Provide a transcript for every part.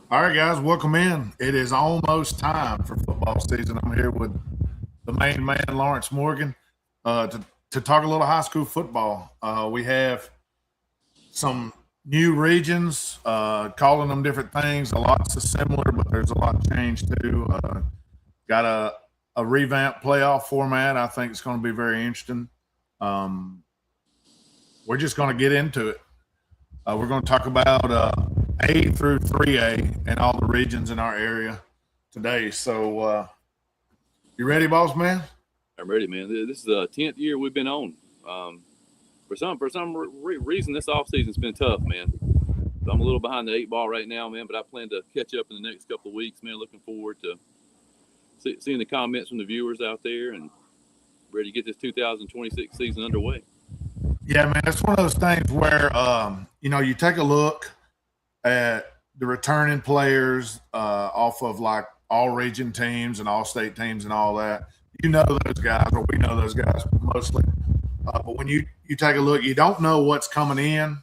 All right, guys, welcome in. It is almost time for football season. I'm here with the main man, Lawrence Morgan, to talk a little high school football. We have some new regions, calling them different things. A lot's similar, but there's a lot changed too. Got a revamped playoff format. I think it's going to be very interesting. We're just going to get into it. We're going to talk about A through 3A and all the regions in our area today. So, you ready, boss man? I'm ready, man. This is the 10th year we've been on. For some reason, this offseason's been tough, man. So I'm a little behind the 8 ball right now, man, but I plan to catch up in the next couple of weeks, man. Looking forward to seeing the comments from the viewers out there and ready to get this 2026 season underway. Yeah, man, it's one of those things where, you take a look at the returning players off of like all region teams and all state teams and all that. You know those guys, or we know those guys mostly. But when you take a look, you don't know what's coming in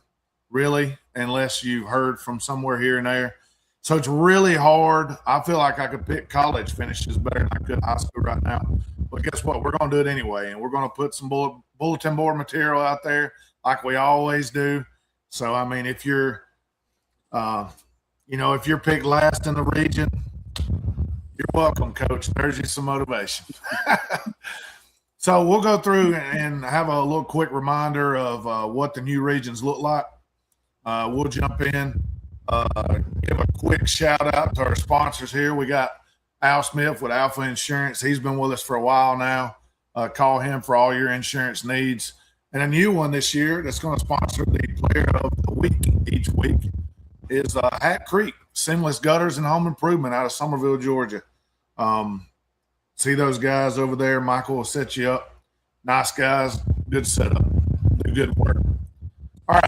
really unless you heard from somewhere here and there. So it's really hard. I feel like I could pick college finishes better than I could high school right now. But guess what? We're going to do it anyway, and we're going to put some bulletin board material out there like we always do. So, I mean, if you're if you're picked last in the region, you're welcome, Coach. There's you some motivation. So we'll go through and have a little quick reminder of what the new regions look like. We'll jump in, give a quick shout out to our sponsors here. We got Al Smith with Alpha Insurance. He's been with us for a while now. Call him for all your insurance needs. And a new one this year that's going to sponsor the player of the week each week is Hat Creek, Seamless Gutters and Home Improvement out of Summerville, Georgia. See those guys over there. Michael will set you up. Nice guys. Good setup. Do good work. All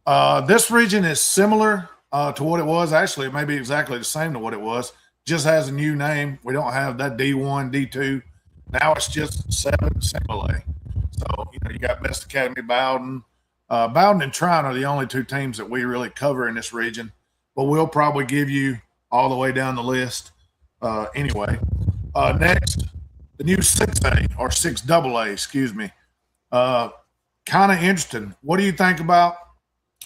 right. This region is similar to what it was. Actually, it may be exactly the same to what it was. Just has a new name. We don't have that D1, D2. Now it's just 7 single A. So, you got Best Academy, Bowden. Bowden and Trine are the only 2 teams that we really cover in this region. But we'll probably give you all the way down the list anyway. Next, the new 6A or 6AA, excuse me. Kind of interesting. What do you think about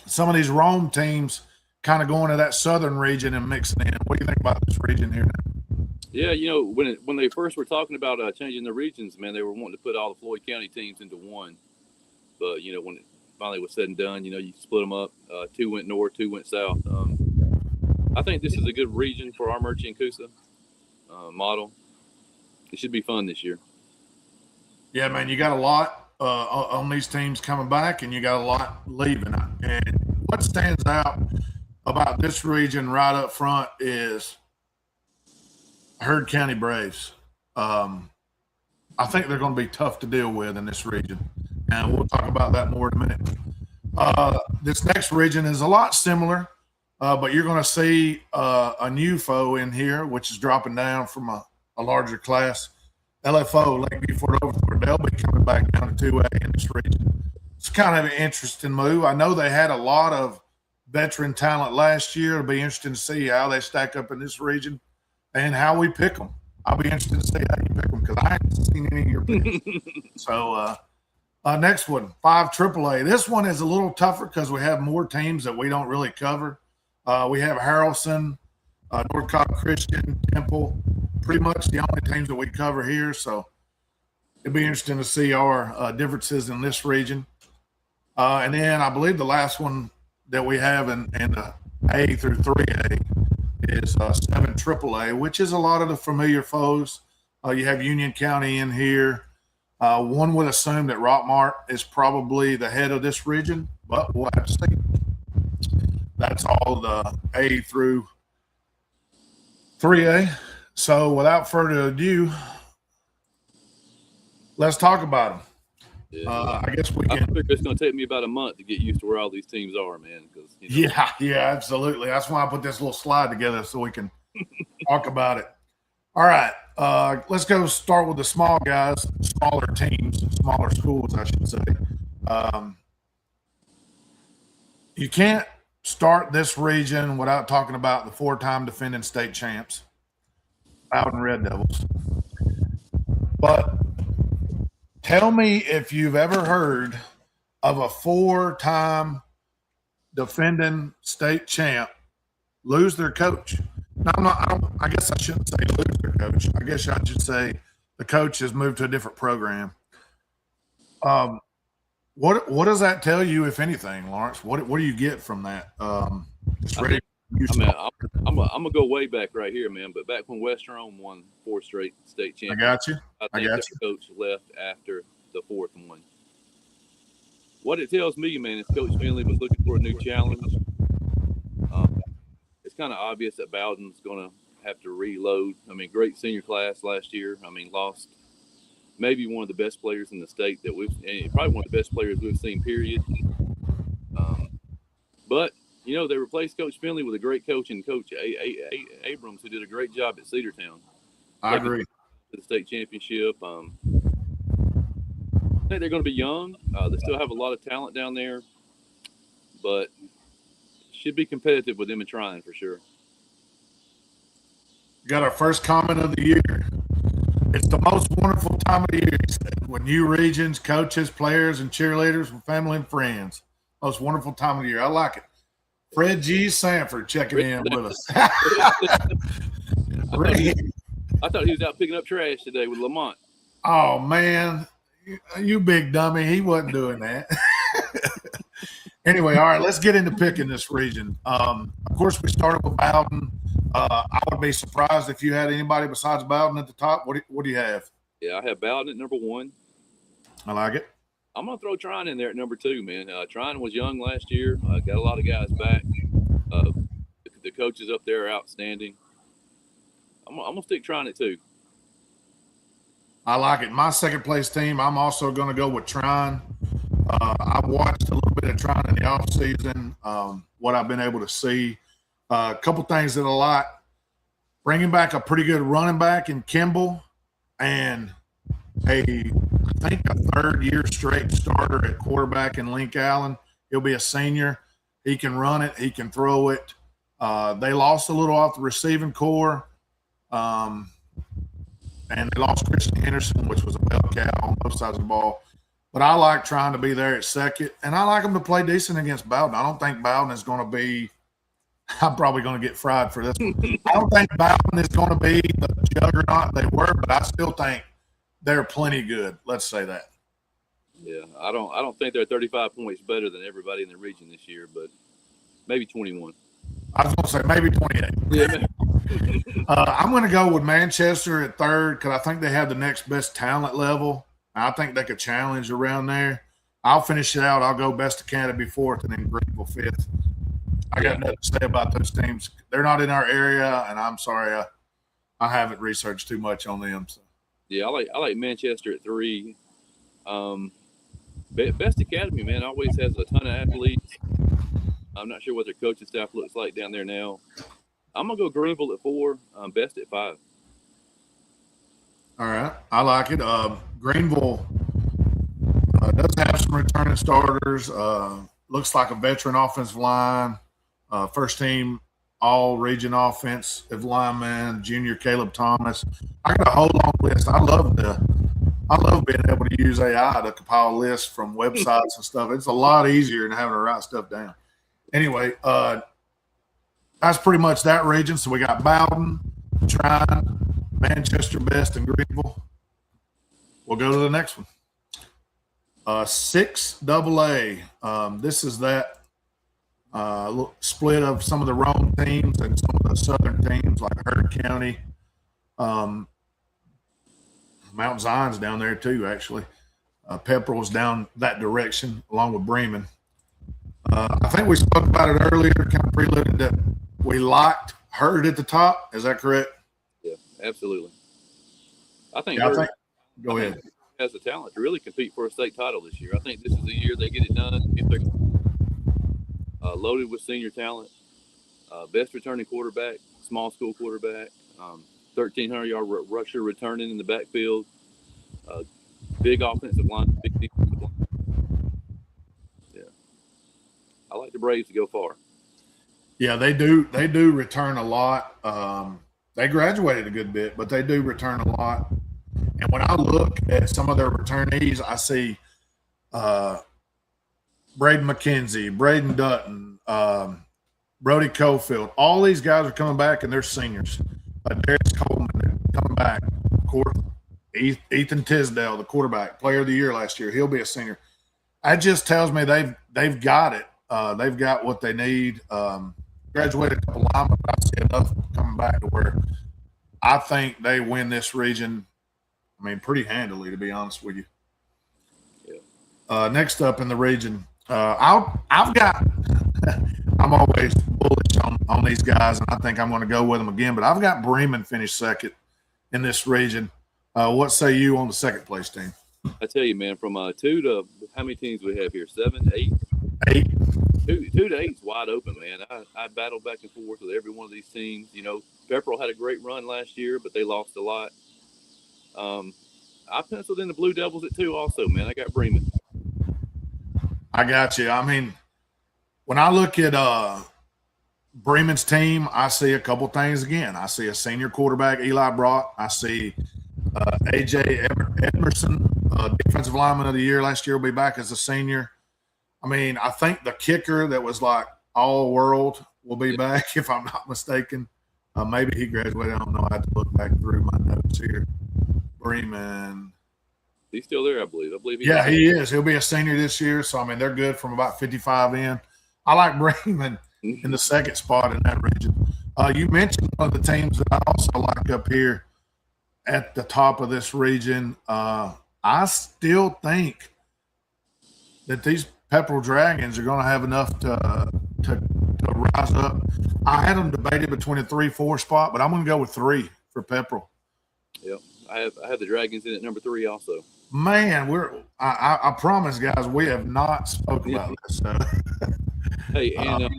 some of these Rome teams kind of going to that southern region and mixing in? What do you think about this region here now? Yeah, when they first were talking about changing the regions, man, they were wanting to put all the Floyd County teams into one. But, when it finally was said and done, you split them up. 2 went north, 2 went south. I think this is a good region for our Murchie and Coosa model. It should be fun this year. Yeah, man, you got a lot on these teams coming back, and you got a lot leaving. And what stands out about this region right up front is Heard County Braves. I think they're going to be tough to deal with in this region, and we'll talk about that more in a minute. This next region is a lot similar, but you're going to see a new foe in here, which is dropping down from a larger class. LFO, Lakeview Fort Overthorpe, they'll be coming back down to 2A in this region. It's kind of an interesting move. I know they had a lot of veteran talent last year. It'll be interesting to see how they stack up in this region and how we pick them. I'll be interested to see how you pick them because I haven't seen any of your picks. So, next one, 5 AAA. This one is a little tougher because we have more teams that we don't really cover. We have Harrelson, North Cobb Christian, Temple, pretty much the only teams that we cover here. So it'd be interesting to see our differences in this region. And then I believe the last one that we have in the A through 3A is 7 AAA, which is a lot of the familiar foes. You have Union County in here. One would assume that Rockmart is probably the head of this region, but we'll have to see. That's all the A through 3A. So without further ado, let's talk about them. Yeah, I guess we I can. figure it's going to take me about a month to get used to where all these teams are, man. Because Yeah, absolutely. That's why I put this little slide together so we can talk about it. All right, let's go start with the small guys, smaller teams, smaller schools, I should say. You can't start this region without talking about the 4-time defending state champs, Bowden Red Devils. But tell me if you've ever heard of a 4-time defending state champ lose their coach. No, I guess I shouldn't say lose their coach. I guess I should say the coach has moved to a different program. What does that tell you, if anything, Lawrence? What do you get from that? Just ready. I'm gonna go way back right here, man. But back when West Rome won 4 straight state championships, I think got their coach left after the 4th one. What it tells me, man, is Coach Finley was looking for a new challenge. It's kind of obvious that Bowden's going to have to reload. I mean, great senior class last year. I mean, lost maybe one of the best players in the state that probably one of the best players we've seen, period. But, they replaced Coach Finley with a great coach and Coach Abrams, who did a great job at Cedartown. I agree. To the state championship. I think they're going to be young. They still have a lot of talent down there, but should be competitive with them and trying for sure. Got our first comment of the year. It's the most wonderful time of the year, he said, when new regions, coaches, players, and cheerleaders with family and friends. Most wonderful time of the year. I like it. Fred G. Sanford checking in with us. I thought he was out picking up trash today with Lamont. Oh, man. You big dummy. He wasn't doing that. Anyway, all right, let's get into picking this region. Of course, we started with Bowden. I would be surprised if you had anybody besides Bowden at the top. What do you have? Yeah, I have Bowden at number 1. I like it. I'm going to throw Trine in there at number 2, man. Trine was young last year. Got a lot of guys back. The coaches up there are outstanding. I'm going to stick Trine at 2. I like it. My second place team, I'm also going to go with Trine. I've watched a little bit of Trine in the offseason, what I've been able to see. A couple things that I like. Bringing back a pretty good running back in Kimball and I think a 3rd-year straight starter at quarterback in Link Allen. He'll be a senior. He can run it. He can throw it. They lost a little off the receiving core. And they lost Christian Henderson, which was a bell cow on both sides of the ball. But I like trying to be there at second, and I like them to play decent against Bowden. I don't think Bowden is going to be – I'm probably going to get fried for this one. I don't think Bowden is going to be the juggernaut they were, but I still think they're plenty good. Let's say that. Yeah, I don't think they're 35 points better than everybody in the region this year, but maybe 21. I was going to say maybe 28. Yeah. I'm going to go with Manchester at 3rd because I think they have the next best talent level. I think they could challenge around there. I'll finish it out. I'll go Best Academy 4th and then Greenville 5th. I got nothing to say about those teams. They're not in our area, and I'm sorry I haven't researched too much on them. So. Yeah, I like Manchester at 3. Best Academy, man, always has a ton of athletes. I'm not sure what their coaching staff looks like down there now. I'm going to go Greenville at 4, Best at 5. All right. I like it. Greenville does have some returning starters. Looks like a veteran offensive line. First team all-region offensive lineman, junior Caleb Thomas. I got a whole long list. I love being able to use AI to compile lists from websites and stuff. It's a lot easier than having to write stuff down. Anyway, that's pretty much that region. So we got Bowden, Trine, Manchester, Best, and Greenville. We'll go to the next one. 6AA. This is that split of some of the Rome teams and some of the southern teams like Hurd County. Mount Zion's down there too, actually. Pepperell's down that direction along with Bremen. I think we spoke about it earlier, kind of preluded that we locked Hurd at the top. Is that correct? Yeah, absolutely. I think Yeah, Hurd go ahead. Has the talent to really compete for a state title this year. I think this is the year they get it done. If they're loaded with senior talent, best returning quarterback, small school quarterback, 1,300-yard rusher returning in the backfield, big offensive line, big defensive line. Yeah, I like the Braves to go far. Yeah, they do. They do return a lot. They graduated a good bit, but they do return a lot. And when I look at some of their returnees, I see Braden McKenzie, Braden Dutton, Brody Cofield. All these guys are coming back, and they're seniors. Darius Coleman, they're coming back. Of course, Ethan Tisdale, the quarterback, player of the year last year, he'll be a senior. That just tells me they've got it. They've got what they need. Graduated a couple of linemen, but I see enough coming back to where I think they win this region. I mean, pretty handily, to be honest with you. Yeah. Next up in the region, I've got. I'm always bullish on these guys, and I think I'm going to go with them again. But I've got Bremen finished second in this region. What say you on the second place team? I tell you, man, from 2 to how many teams we have here? 7, 8? 8. 2 to 8's wide open, man. I battled back and forth with every one of these teams. You know, Pepperell had a great run last year, but they lost a lot. I penciled in the Blue Devils at 2 also, man. I got Bremen. I got you. I mean, when I look at Bremen's team, I see a couple things again. I see a senior quarterback, Eli Brock. I see A.J. Emerson, defensive lineman of the year last year, will be back as a senior. I mean, I think the kicker that was like all world will be back, if I'm not mistaken. Maybe he graduated. I don't know. I have to look back through my notes here. Bremen. He's still there, I believe. Yeah, he is. He'll be a senior this year. So, I mean, they're good from about 55 in. I like Bremen in the second spot in that region. You mentioned one of the teams that I also like up here at the top of this region. I still think that these Pepperell Dragons are going to have enough to rise up. I had them debated between a 3-4 spot, but I'm going to go with 3 for Pepperell. Yep, I have the Dragons in at number 3 also. Man, I promise, guys, we have not spoken about this. So. Hey, and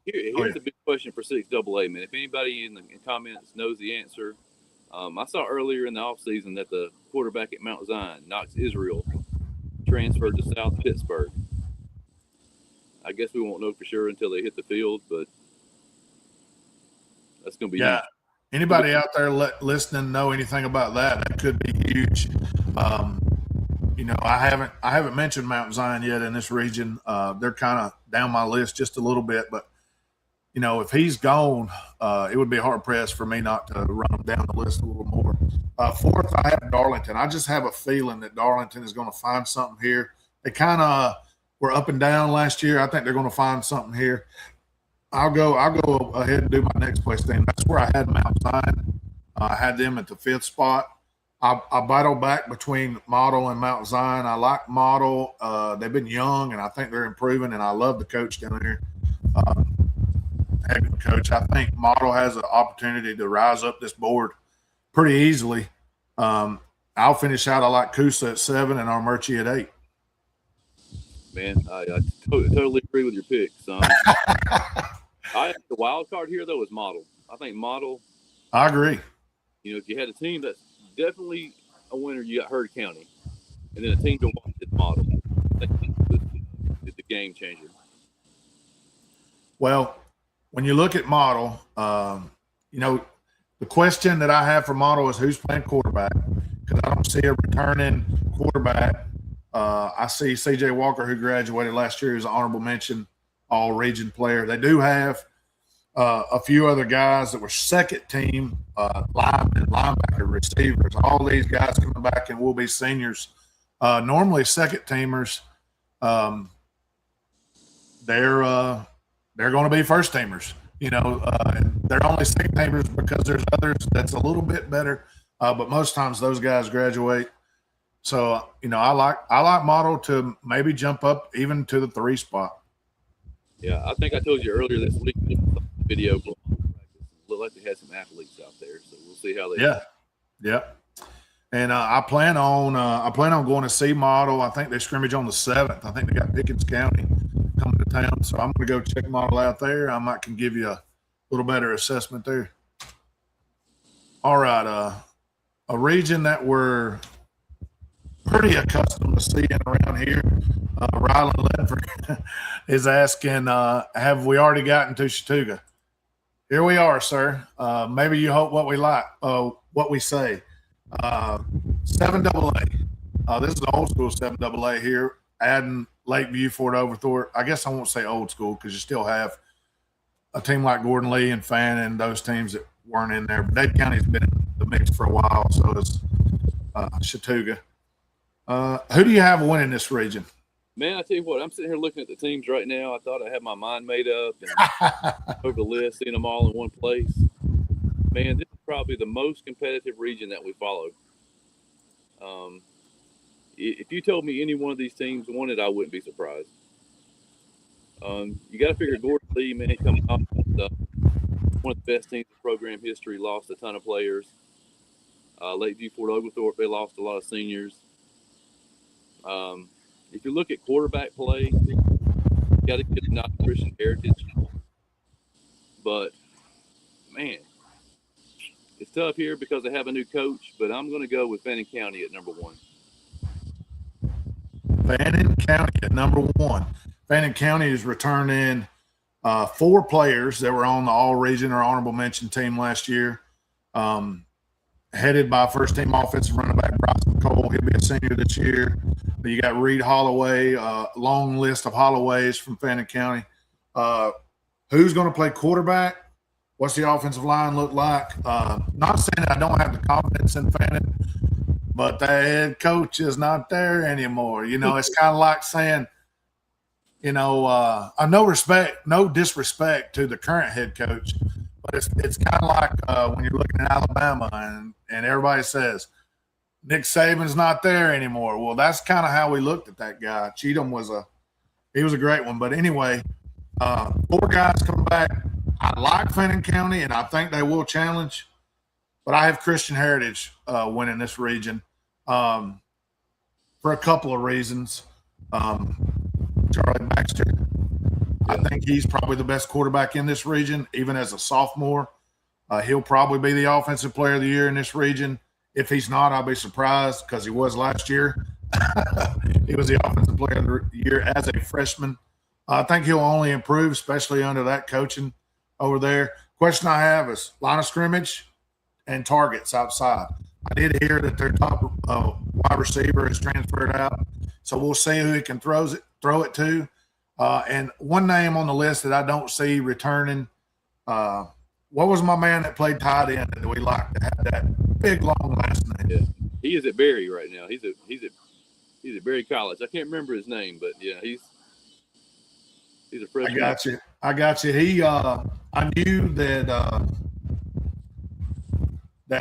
here's a big question for 6AA, man. If anybody in the comments knows the answer, I saw earlier in the offseason that the quarterback at Mount Zion, Knox Israel, transferred to South Pittsburgh. I guess we won't know for sure until they hit the field, but that's going to be huge. Anybody out there listening know anything about that? That could be huge. You know, I haven't mentioned Mount Zion yet in this region. They're kind of down my list just a little bit, but you know, if he's gone, it would be hard pressed for me not to run them down the list a little more. 4th, I have Darlington. I just have a feeling that Darlington is going to find something here. They kind of were up and down last year. I think they're going to find something here. I'll go ahead and do my next place team. That's where I had Mount Zion. I had them at the 5th spot. I battle back between Model and Mount Zion. I like Model. They've been young, and I think they're improving, and I love the coach down here. Heck of a coach. I think Model has an opportunity to rise up this board pretty easily. I'll finish out. I like Coosa at 7 and Armurchie at 8. Man, I totally agree with your picks. The wild card here, though, is Model. I think Model. I agree. You know, if you had a team that's definitely a winner, you got Hurd County, and then a team to watch is Model. It's a game changer. Well, when you look at Model, you know, the question that I have for Model is who's playing quarterback, because I don't see a returning quarterback. I see C.J. Walker, who graduated last year, as an honorable mention all-region player. They do have a few other guys that were second team linemen, linebacker, receivers. All these guys coming back and will be seniors. Normally second teamers, they're they're going to be first teamers. And they're only second teamers because there's others that's a little bit better. But most times those guys graduate. So, I like Model to maybe jump up even to the 3 spot. Yeah, I think I told you earlier this week video looked like they had some athletes out there, so we'll see how they. Yeah. And I plan on going to see Model. I think they scrimmage on the 7th. I think they got Pickens County coming to town, so I'm going to go check Model out there. I might can give you a little better assessment there. All right, a region that we're pretty accustomed to seeing around here. Rylan Ledford is asking, have we already gotten to Chattooga? Here we are, sir. Maybe you hope what we say. 7AA. This is the old school 7AA here, adding Lakeview, Fort Overthorpe. I guess I won't say old school because you still have a team like Gordon Lee and Fannin and those teams that weren't in there. But Dade County's been in the mix for a while, so it's Chattooga. Who do you have winning this region? Man, I tell you what, I'm sitting here looking at the teams right now. I thought I had my mind made up and over the list, seeing them all in one place. Man, this is probably the most competitive region that we followed. If you told me any one of these teams won it, I wouldn't be surprised. You got to figure Gordon Lee, man, coming off one of the best teams in program history, lost a ton of players. Lakeview, Fort Oglethorpe, they lost a lot of seniors. If you look at quarterback play, you got to get not Christian Heritage. But, man, it's tough here because they have a new coach, but I'm going to go with Fannin County at number 1. Fannin County at number 1. Fannin County is returning 4 players that were on the all-region or honorable mention team last year, headed by first-team offensive running back Bryson Cole. He'll be a senior this year. You got Reed Holloway, long list of Holloways from Fannin County. Who's going to play quarterback? What's the offensive line look like? Not saying I don't have the confidence in Fannin, but the head coach is not there anymore. It's kind of like saying, no disrespect to the current head coach, but it's kind of like when you're looking at Alabama and everybody says, Nick Saban's not there anymore. Well, that's kind of how we looked at that guy. Cheatham was a great one. But anyway, 4 guys coming back. I like Fannin County, and I think they will challenge. But I have Christian Heritage winning this region for a couple of reasons. Charlie Baxter, I think he's probably the best quarterback in this region, even as a sophomore. He'll probably be the offensive player of the year in this region. If he's not, I'll be surprised because he was last year. He was the offensive player of the year as a freshman. I think he'll only improve, especially under that coaching over there. Question I have is line of scrimmage and targets outside. I did hear that their top wide receiver is transferred out, so we'll see who he can throw it to. And one name on the list that I don't see returning. What was my man that played tight end that we liked to have that big long last name? Yeah, he is at Berry right now. He's at Berry College. I can't remember his name, but yeah, he's a freshman. I got you. He I knew that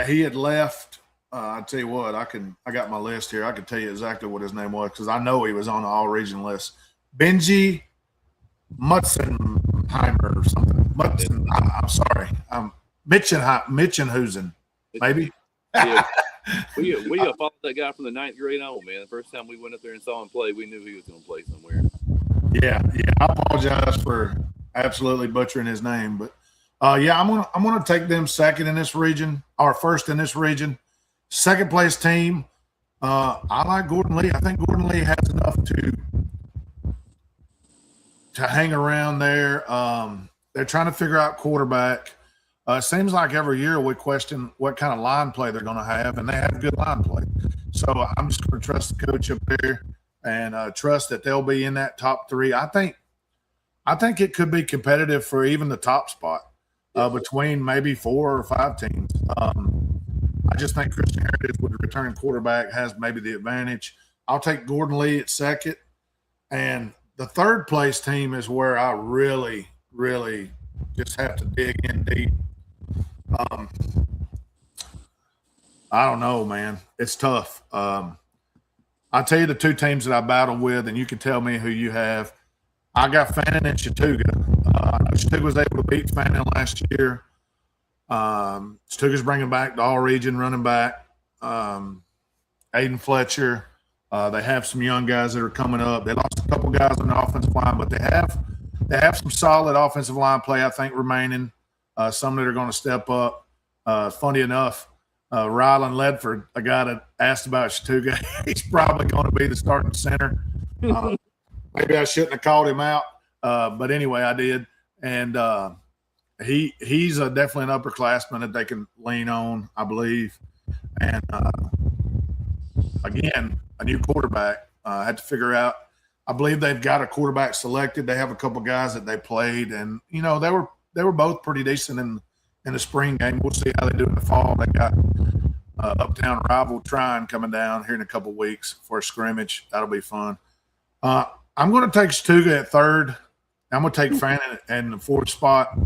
he had left. I tell you what, I got my list here. I can tell you exactly what his name was because I know he was on the all-region list. Benji Mutzenheimer or something. I'm sorry. Mitchenhusen, maybe. Yeah. We followed that guy from the 9th grade on, man. The first time we went up there and saw him play, we knew he was going to play somewhere. Yeah. I apologize for absolutely butchering his name, but I'm gonna take them second in this region, or first in this region. Second place team. I like Gordon Lee. I think Gordon Lee has enough to hang around there. They're trying to figure out quarterback. It seems like every year we question what kind of line play they're going to have, and they have good line play. So I'm just going to trust the coach up there and trust that they'll be in that top 3. I think it could be competitive for even the top spot between maybe 4 or 5 teams. I just think Christian Heritage with the returning quarterback has maybe the advantage. I'll take Gordon Lee at second. And the third place team is where I really really just have to dig in deep. I don't know, man. It's tough. I'll tell you the two teams that I battled with, and you can tell me who you have. I got Fannin and Chattooga. I know Chattooga was able to beat Fannin last year. Chattooga's bringing back the all-region running back, Aiden Fletcher. They have some young guys that are coming up. They lost a couple guys on the offensive line, but they have some solid offensive line play, I think, remaining. Some that are going to step up. Funny enough, Rylan Ledford, a guy that asked about Chattooga, he's probably going to be the starting center. Maybe I shouldn't have called him out, but anyway, I did. And he's definitely an upperclassman that they can lean on, I believe. And again, a new quarterback. I had to figure out. I believe they've got a quarterback selected. They have a couple guys that they played, and they were both pretty decent in the spring game. We'll see how they do in the fall. They got Uptown rival Trine coming down here in a couple weeks for a scrimmage. That'll be fun. I'm going to take Chattooga at third. I'm going to take Fannin in the fourth spot.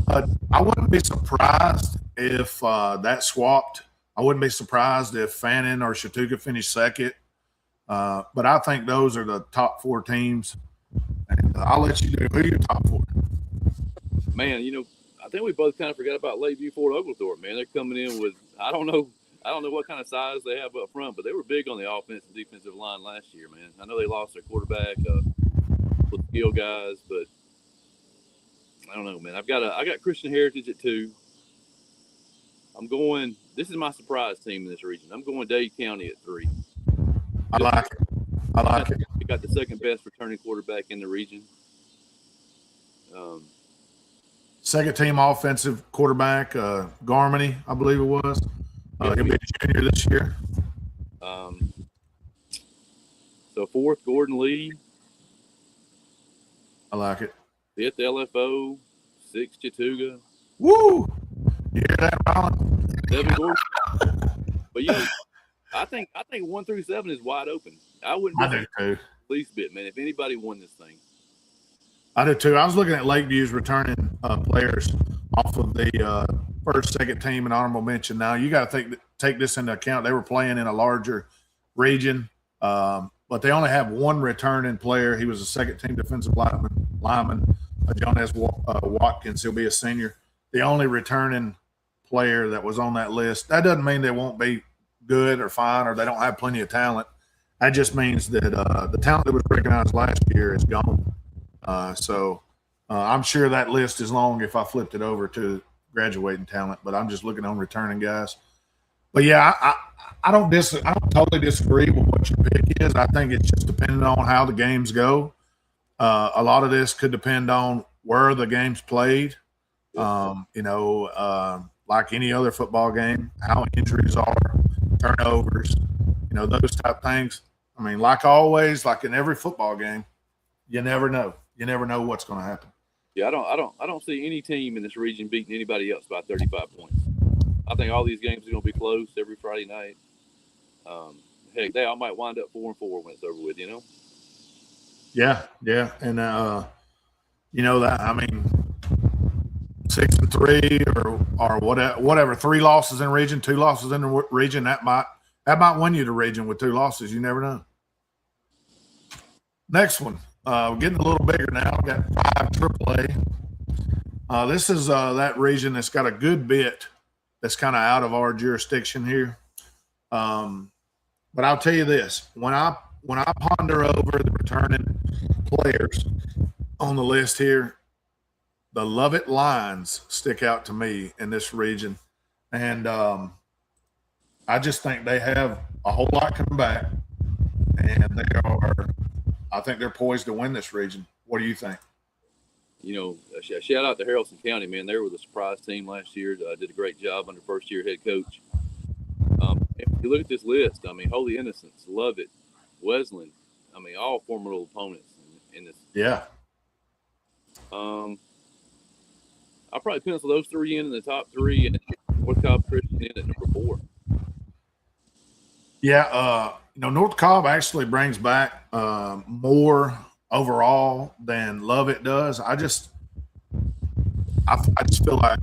I wouldn't be surprised if that swapped. I wouldn't be surprised if Fannin or Chattooga finished second. But I think those are the top four teams. And I'll let you do. Who are your top four? Man, I think we both kind of forgot about Lakeview Fort Oglethorpe, man. They're coming in with I don't know what kind of size they have up front, but they were big on the offensive and defensive line last year, man. I know they lost their quarterback, with skill guys, but I don't know, man. I got Christian Heritage at 2. This is my surprise team in this region. I'm going Dade County at 3. I like it. They got the second best returning quarterback in the region. Second team offensive quarterback, Garmany, I believe it was. He'll be a junior this year. So fourth, Gordon Lee. I like it. Fifth, LFO. Sixth, Chattooga. Woo! You hear that, Ron? 7, Gordon. But I think 1 through 7 is wide open. I do too. Least bit, man. If anybody won this thing, I do too. I was looking at Lakeview's returning players off of the first, second team and honorable mention. Now you got to take this into account. They were playing in a larger region, but they only have one returning player. He was a second team defensive lineman, John S. Watkins. He'll be a senior. The only returning player that was on that list. That doesn't mean they won't be good or fine or they don't have plenty of talent. That just means that the talent that was recognized last year is gone. So I'm sure that list is long if I flipped it over to graduating talent, but I'm just looking on returning guys. But yeah, I don't totally disagree with what your pick is. I think it's just depending on how the games go. A lot of this could depend on where the game's played. Like any other football game, how injuries are, turnovers, those type things. I mean, like always, like in every football game, you never know. You never know what's going to happen. Yeah, I don't see any team in this region beating anybody else by 35 points. I think all these games are going to be close every Friday night. Heck, they all might wind up 4-4 when it's over with. Yeah, and that 6-3 or whatever. 3 losses in region, 2 losses in the region. That might win you the region with 2 losses. You never know. Next one. We're getting a little bigger now. We got 5 AAA. This is that region that's got a good bit that's kind of out of our jurisdiction here. But I'll tell you this: when I ponder over the returning players on the list here, the Lovett Lions stick out to me in this region, and I just think they have a whole lot coming back, and I think they're poised to win this region. What do you think? Shout out to Haralson County, man. They were the surprise team last year. Did a great job under first-year head coach. If you look at this list, Holy Innocents, Lovett, Wesleyan, all formidable opponents in this. Yeah. I'll probably pencil those 3 in the top 3 and North Cobb Christian in at number 4. Yeah, North Cobb actually brings back more overall than Lovett does. I just feel like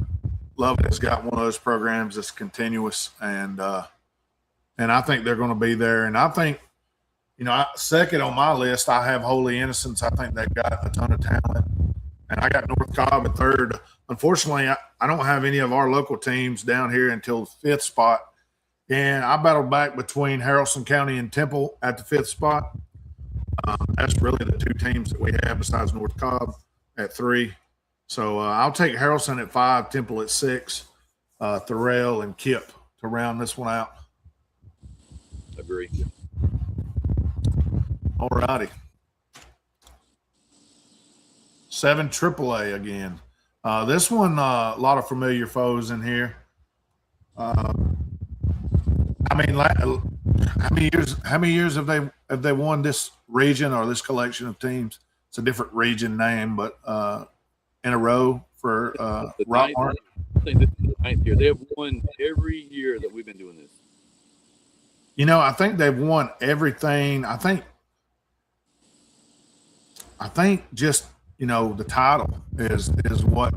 Lovett has got one of those programs that's continuous, and I think they're going to be there. And I think, second on my list, I have Holy Innocents. I think they've got a ton of talent, and I got North Cobb at third. Unfortunately, I don't have any of our local teams down here until the fifth spot. And I battled back between Haralson County and Temple at the fifth spot. That's really the two teams that we have besides North Cobb at 3. So I'll take Haralson at 5, Temple at 6, Thorell and Kip to round this one out. Agree. All righty. 7 AAA again. This one, a lot of familiar foes in here. How many years have they won this region or this collection of teams? It's a different region name, but in a row for Rockmart. I think this is the 9th year. They have won every year that we've been doing this. I think they've won everything. I think just the title is what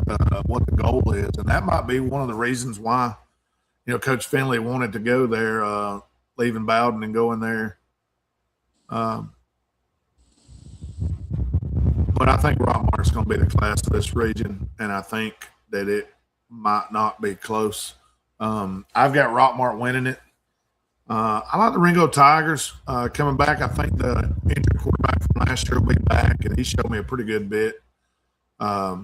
the goal is, and that might be one of the reasons why Coach Finley wanted to go there, leaving Bowden and going there. But I think Rockmart's going to be the class of this region, and I think that it might not be close. I've got Rockmart winning it. I like the Ringo Tigers coming back. I think the injured quarterback from last year will be back, and he showed me a pretty good bit. I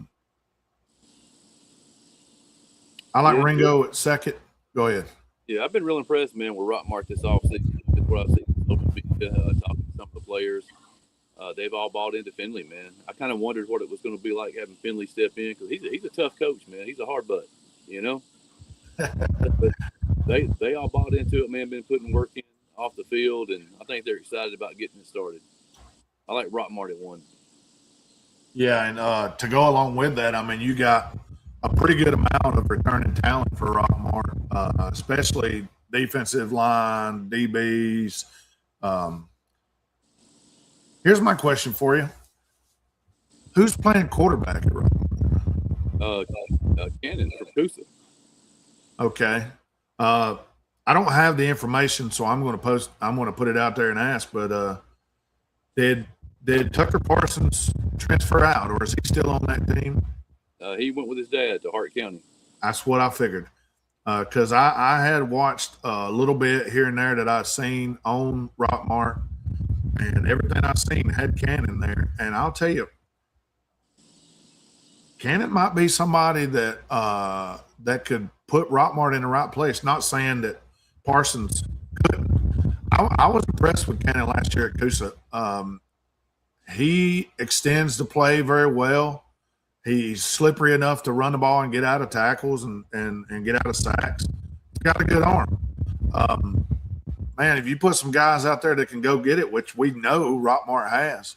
like Ringo at second. Go ahead. Yeah, I've been real impressed, man, with Rockmart this offseason. That's what I've seen. Talking to some of the players. They've all bought into Finley, man. I kind of wondered what it was going to be like having Finley step in, because he's a tough coach, man. He's a hard butt, But they all bought into it, man. Been putting work in off the field, and I think they're excited about getting it started. I like Rockmart at 1. Yeah, and to go along with that, you got a pretty good amount of returning talent for Rockmart, especially defensive line, DBs. Here's my question for you. Who's playing quarterback at Rockmart? Cannon from Coosa. Okay. I don't have the information, so I'm going to put it out there and ask, but did Tucker Parsons transfer out, or is he still on that team? He went with his dad to Hart County. That's what I figured. Because I had watched a little bit here and there that I've seen on Rockmart, and everything I've seen had Cannon there. And I'll tell you, Cannon might be somebody that that could put Rockmart in the right place. Not saying that Parsons couldn't. I was impressed with Cannon last year at Coosa. He extends the play very well. He's slippery enough to run the ball and get out of tackles and get out of sacks. He's got a good arm. Man, if you put some guys out there that can go get it, which we know Rockmart has,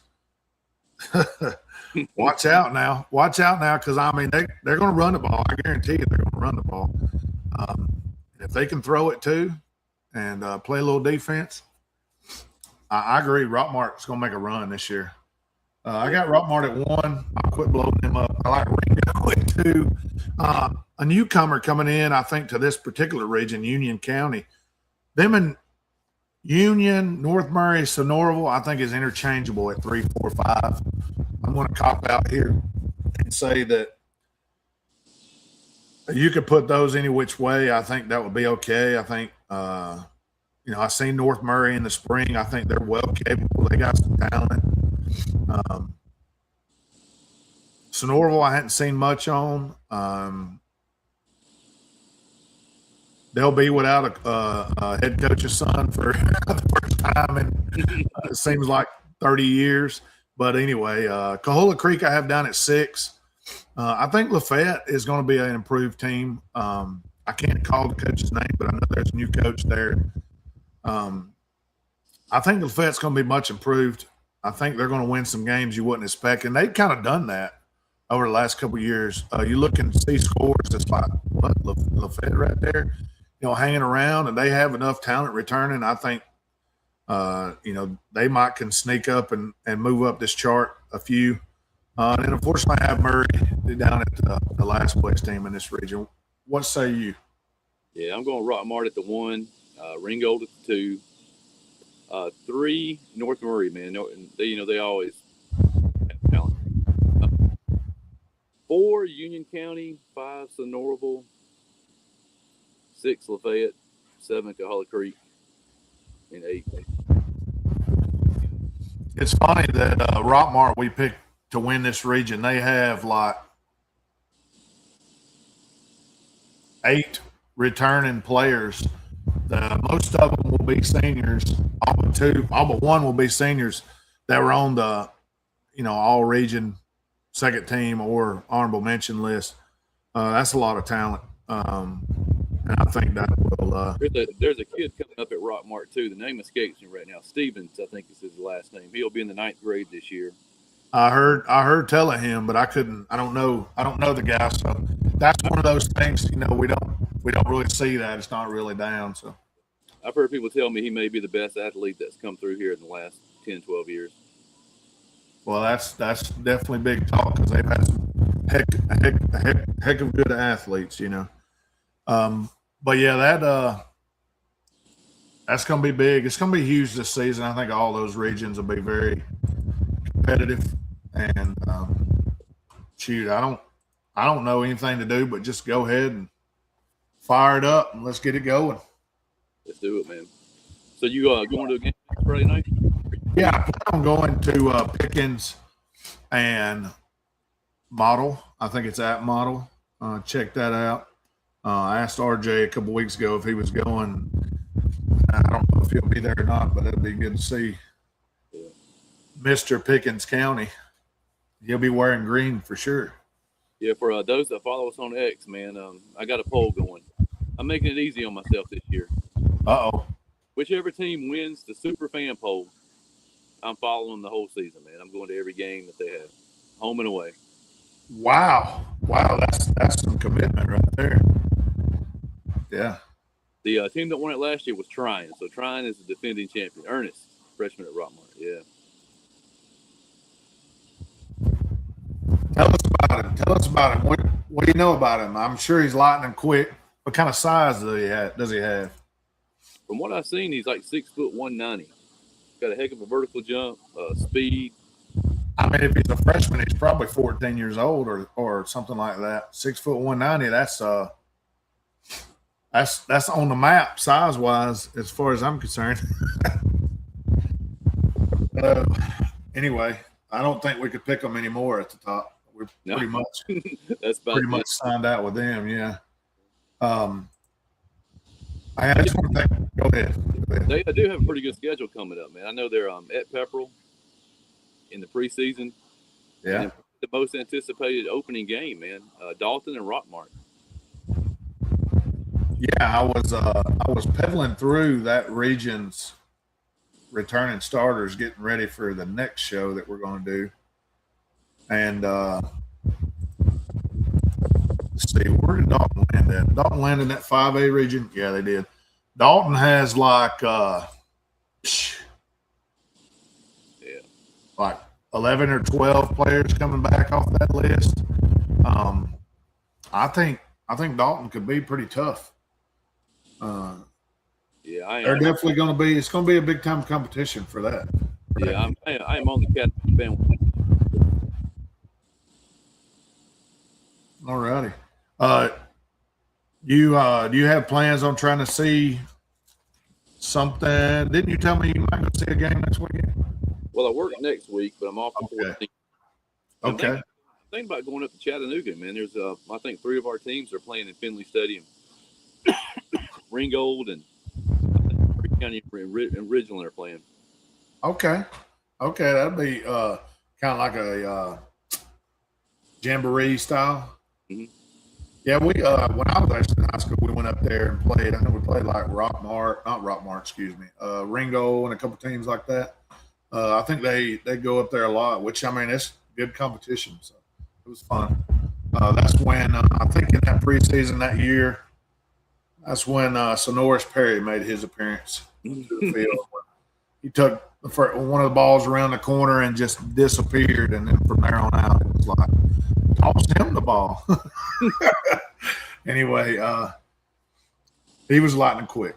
watch out now. Watch out now, because, they're going to run the ball. I guarantee you they're going to run the ball. If they can throw it too and play a little defense, I agree. Rockmart's going to make a run this year. I got Rockmart at 1. I'll quit blowing them up. I like Ringo at 2. A newcomer coming in, I think, to this particular region, Union County. Them in Union, North Murray, Sonoraville, I think is interchangeable at 3, 4, 5. I'm going to cop out here and say that you could put those any which way. I think that would be okay. I think, I seen North Murray in the spring. I think they're well capable. They got some talent. Sonoraville, I hadn't seen much on. They'll be without a head coach's son for the first time in it seems like 30 years. But anyway, Cahola Creek I have down at 6. I think Lafayette is going to be an improved team. I can't call the coach's name, but I know there's a new coach there. I think Lafayette's going to be much improved. I think they're going to win some games you wouldn't expect, and they've kind of done that over the last couple of years. You look and see scores, it's like, what, Lafayette right there, hanging around, and they have enough talent returning. I think They might can sneak up and move up this chart a few. And unfortunately, I have Murray down at the last place team in this region. What say you? Yeah, I'm going Rockmart at the 1, Ringgold at the 2, 3 North Murray, man. They always have talent. 4 Union County, 5 Sonoraville, 6 Lafayette, 7 Caholla Creek, and 8. It's funny that Rockmart we picked to win this region. They have like 8 returning players. Most of them will be seniors. All but one will be seniors that were on the, all region second team or honorable mention list. That's a lot of talent. And I think that will. There's a kid coming up at Rockmart too. The name escapes me right now. Stevens, I think is his last name. He'll be in the 9th grade this year. I heard tell of him, but I don't know the guy. So that's one of those things. We don't really see that. It's not really down. So I've heard people tell me he may be the best athlete that's come through here in the last 10, 12 years. Well, that's definitely big talk because they've had some heck of good athletes. But yeah, that's going to be big. It's going to be huge this season. I think all those regions will be very competitive. And shoot, I don't know anything to do but just go ahead and fire it up and let's get it going. Let's do it, man. So you going to a game Friday night? Yeah, I plan on going to Pickens and Model. I think it's at Model. Check that out. I asked RJ a couple weeks ago if he was going. I don't know if he'll be there or not, but it'll be good to see Mr. Pickens County. He'll be wearing green for sure. Yeah, for those that follow us on X, man, I got a poll going. I'm making it easy on myself this year. Uh-oh. Whichever team wins the Super Fan poll, I'm following the whole season, man. I'm going to every game that they have, home and away. Wow, that's some commitment right there. Yeah. The team that won it last year was Tryon. So Tryon is the defending champion. Ernest, freshman at Rockmart. Yeah. Tell us about him. What do you know about him? I'm sure he's lightning quick. What kind of size does he have? From what I've seen, he's like 6 foot 190. Got a heck of a vertical jump, speed. I mean, if he's a freshman, he's probably 14 years old or something like that. 6 foot 190. That's on the map size wise, as far as I'm concerned. Anyway, I don't think we could pick them anymore at the top. We're pretty much signed out with them. Yeah. I just want to thank. Go ahead. They do have a pretty good schedule coming up, man. I know they're at Pepperell in the preseason. Yeah. And the most anticipated opening game, man. Dalton and Rockmart. Yeah, I was pedaling through that region's returning starters, getting ready for the next show that we're going to do. And let's see, where did Dalton land at? Dalton landed in that 5A region? Yeah, they did. Dalton has like 11 or 12 players coming back off that list. I think Dalton could be pretty tough. They're definitely going to be. It's going to be a big time competition for that. Yeah, I am on the cat bandwagon. All righty. Do you have plans on trying to see something? Didn't you tell me you might go see a game next weekend? Well, I work next week, but I'm off the 14th. Okay. I'm thinking about going up to Chattanooga, man. There's I think 3 of our teams are playing in Finley Stadium. Ringgold and Creek County and Ridgeland are playing. Okay, that'd be kind of like a jamboree style. Mm-hmm. Yeah, we when I was actually in high school, we went up there and played. I know we played like Ringo and a couple teams like that. I think they go up there a lot, which I mean it's good competition, so it was fun. That's when I think in that preseason that year, that's when Sonoris Perry made his appearance to the field. he took one of the balls around the corner and just disappeared. And then from there on out, it was like, toss him the ball. Anyway, he was lightning quick.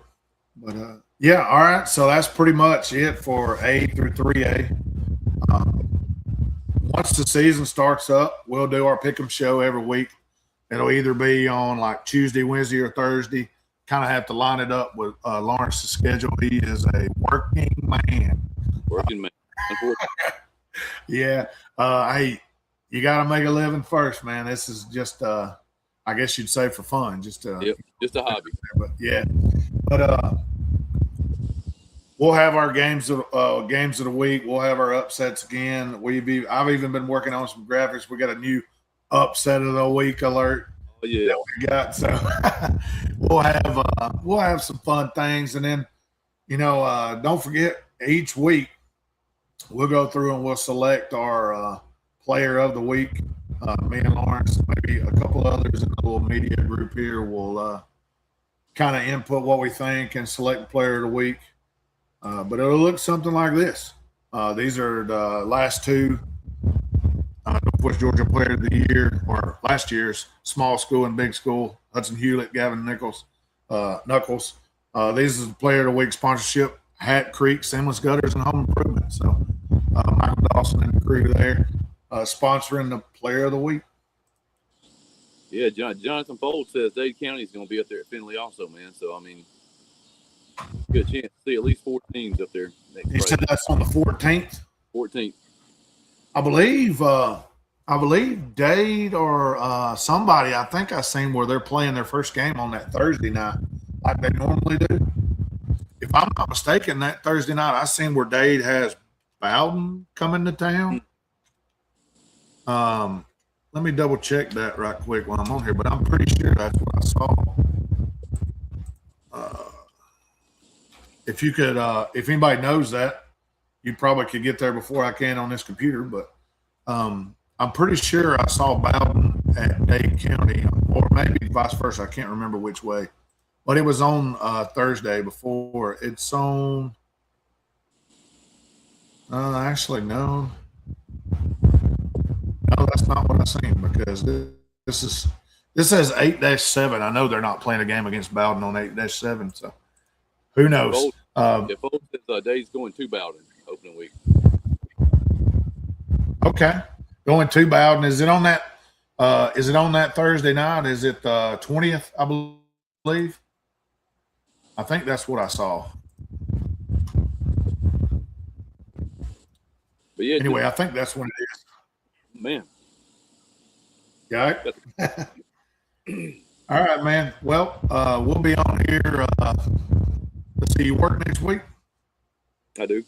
But yeah, all right. So that's pretty much it for A through 3A. Once the season starts up, we'll do our pick'em show every week. It'll either be on like Tuesday, Wednesday, or Thursday. Kind of have to line it up with Lawrence's schedule. He is a working man. Working man. Yeah. Hey, you got to make a living first, man. This is just, I guess you'd say for fun. Just a hobby. But yeah. But we'll have our games of the week. We'll have our upsets again. I've even been working on some graphics. We got a new upset of the week alert. Oh yeah, that we got. So we'll have some fun things, and then don't forget each week we'll go through and we'll select our player of the week. Me and Lawrence, maybe a couple others in the little media group here will kind of input what we think and select the player of the week. But it'll look something like this. These are the last two Northwest Georgia Player of the Year, or last year's small school and big school, Hudson Hewlett, Gavin Knuckles. These is the Player of the Week sponsorship, Hat Creek, Seamless Gutters, and Home Improvement. So Michael Dawson and the crew there sponsoring the Player of the Week. Yeah, Jonathan Fold says Dade County is going to be up there at Findlay also, man. So, I mean, good chance to see at least 4 teams up there next You said that's on the 14th? 14th. I believe Dade or somebody, I think I seen where they're playing their first game on that Thursday night like they normally do. If I'm not mistaken, that Thursday night I seen where Dade has Bowden coming to town. Let me double check that right quick while I'm on here, but I'm pretty sure that's what I saw. If you could, if anybody knows that, you probably could get there before I can on this computer, but I'm pretty sure I saw Bowden at Dade County, or maybe vice versa. I can't remember which way, but it was on Thursday before. It's on. Actually, no. No, that's not what I seen, because this says 8-7. I know they're not playing a game against Bowden on 8-7, so who knows? Fold says Dade's going to Bowden opening week. Okay, going to Bowden. Is it on that? Is it on that Thursday night? Is it the 20th? I believe. I think that's what I saw. But yeah. Anyway, I think that's when it is. Man. Yeah. All right, man. Well, we'll be on here. Let's see. You work next week? I do.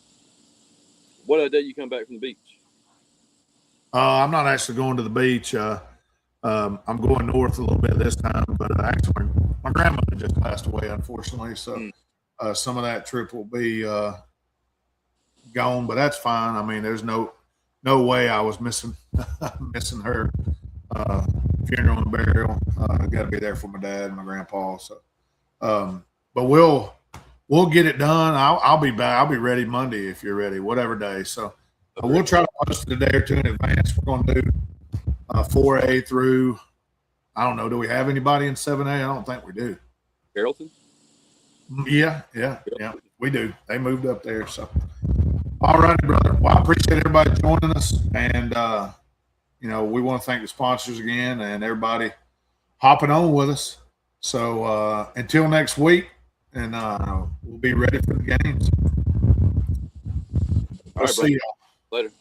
What day you come back from the beach? I'm not actually going to the beach. I'm going north a little bit this time, but actually my grandmother just passed away, unfortunately. So some of that trip will be gone, but that's fine. I mean, there's no way I was missing her funeral and burial. I got to be there for my dad and my grandpa. So, but we'll get it done. I'll be back. I'll be ready Monday if you're ready, whatever day. So we'll try to post it a day or two in advance. We're going to do 4A through, I don't know. Do we have anybody in 7A? I don't think we do. Carrollton? Yeah, we do. They moved up there. So, all righty, brother. Well, I appreciate everybody joining us. And, we want to thank the sponsors again and everybody hopping on with us. So until next week, and we'll be ready for the games. I'll see y'all later.